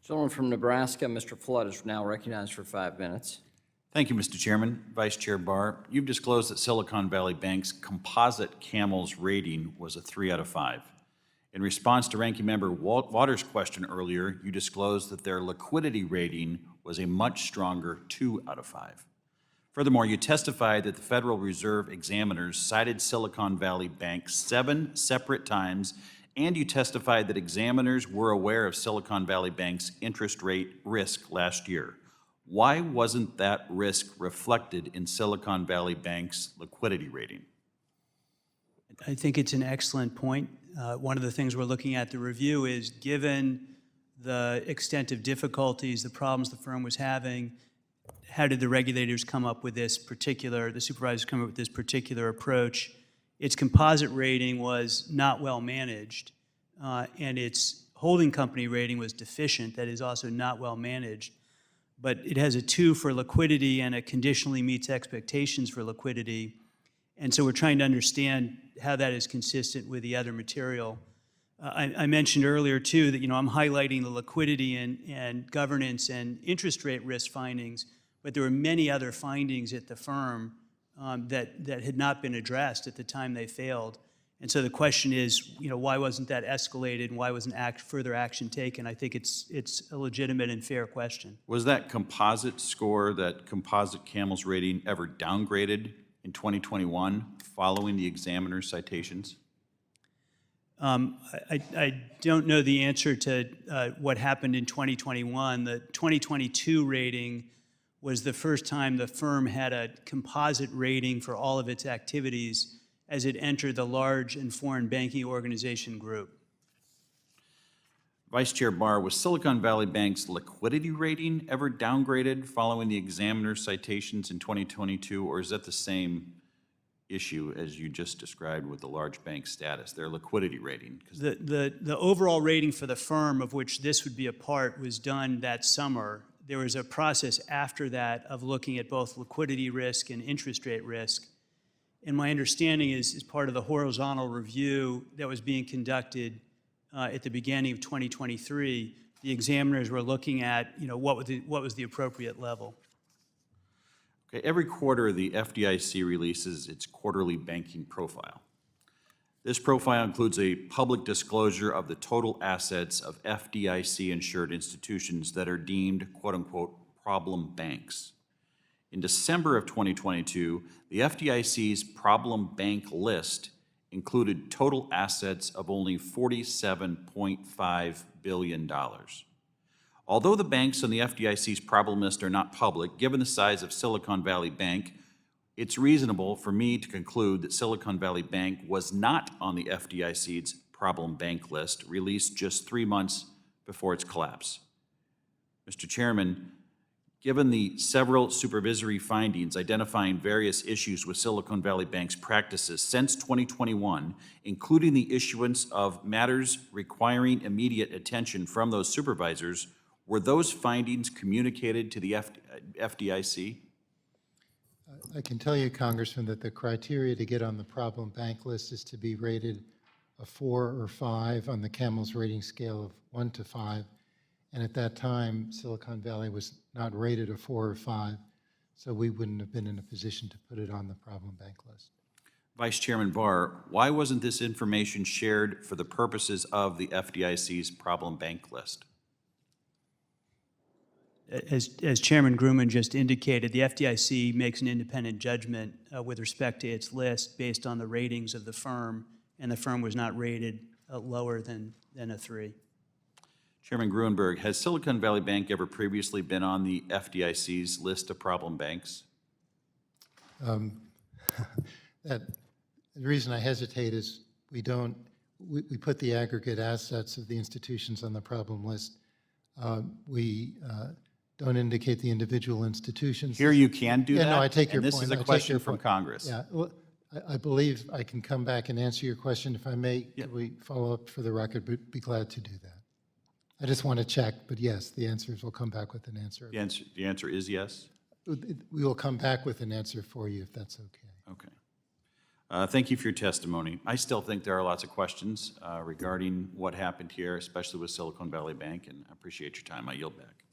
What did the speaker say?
Gentleman from Nebraska, Mr. Flood, is now recognized for 5 minutes. Thank you, Mr. Chairman. Vice Chair Barr, you've disclosed that Silicon Valley Bank's composite CAMELS rating was a 3 out of 5. In response to Ranking Member Waters' question earlier, you disclosed that their liquidity rating was a much stronger 2 out of 5. Furthermore, you testified that the Federal Reserve examiners cited Silicon Valley Bank 7 separate times, and you testified that examiners were aware of Silicon Valley Bank's interest rate risk last year. Why wasn't that risk reflected in Silicon Valley Bank's liquidity rating? I think it's an excellent point. One of the things we're looking at the review is, given the extent of difficulties, the problems the firm was having, how did the regulators come up with this particular, the supervisors come up with this particular approach? Its composite rating was not well managed, and its holding company rating was deficient, that is also not well managed. But it has a 2 for liquidity and it conditionally meets expectations for liquidity. And so we're trying to understand how that is consistent with the other material. I mentioned earlier, too, that I'm highlighting the liquidity and governance and interest rate risk findings, but there were many other findings at the firm that had not been addressed at the time they failed. And so the question is, why wasn't that escalated and why wasn't further action taken? I think it's a legitimate and fair question. Was that composite score, that composite CAMELS rating, ever downgraded in 2021 following the examiner's citations? I don't know the answer to what happened in 2021. The 2022 rating was the first time the firm had a composite rating for all of its activities as it entered the large and foreign banking organization group. Vice Chair Barr, was Silicon Valley Bank's liquidity rating ever downgraded following the examiner's citations in 2022, or is that the same issue as you just described with the large bank status, their liquidity rating? The overall rating for the firm, of which this would be a part, was done that summer. There was a process after that of looking at both liquidity risk and interest rate risk. And my understanding is, as part of the horizontal review that was being conducted at the beginning of 2023, the examiners were looking at, what was the appropriate level. Okay, every quarter the FDIC releases its quarterly banking profile. This profile includes a public disclosure of the total assets of FDIC-insured institutions that are deemed, quote-unquote, problem banks. In December of 2022, the FDIC's problem bank list included total assets of only $47.5 billion. Although the banks on the FDIC's problem list are not public, given the size of Silicon Valley Bank, it's reasonable for me to conclude that Silicon Valley Bank was not on the FDIC's problem bank list, released just 3 months before its collapse. Mr. Chairman, given the several supervisory findings identifying various issues with Silicon Valley Bank's practices since 2021, including the issuance of matters requiring immediate attention from those supervisors, were those findings communicated to the FDIC? I can tell you, Congressman, that the criteria to get on the problem bank list is to be rated a 4 or 5 on the CAMELS rating scale of 1 to 5. And at that time, Silicon Valley was not rated a 4 or 5, so we wouldn't have been in a position to put it on the problem bank list. Vice Chairman Barr, why wasn't this information shared for the purposes of the FDIC's problem bank list? As Chairman Grumman just indicated, the FDIC makes an independent judgment with respect to its list based on the ratings of the firm, and the firm was not rated lower than a 3. Chairman Gruenberg, has Silicon Valley Bank ever previously been on the FDIC's list of problem banks? The reason I hesitate is we put the aggregate assets of the institutions on the problem list. We don't indicate the individual institutions. Here you can do that? No, I take your and point. This is a question from Congress. Yeah, well, I believe I can come back and answer your question. If I may, Yep. Could we follow up for the record? But be glad to do that. I just want to check, but yes, the answers will come back with an answer. The answer is yes? We will come back with an answer for you if that's okay. Okay. Thank you for your testimony. I still think there are lots of questions regarding what happened here, especially with Silicon Valley Bank, and I appreciate your time. I yield back.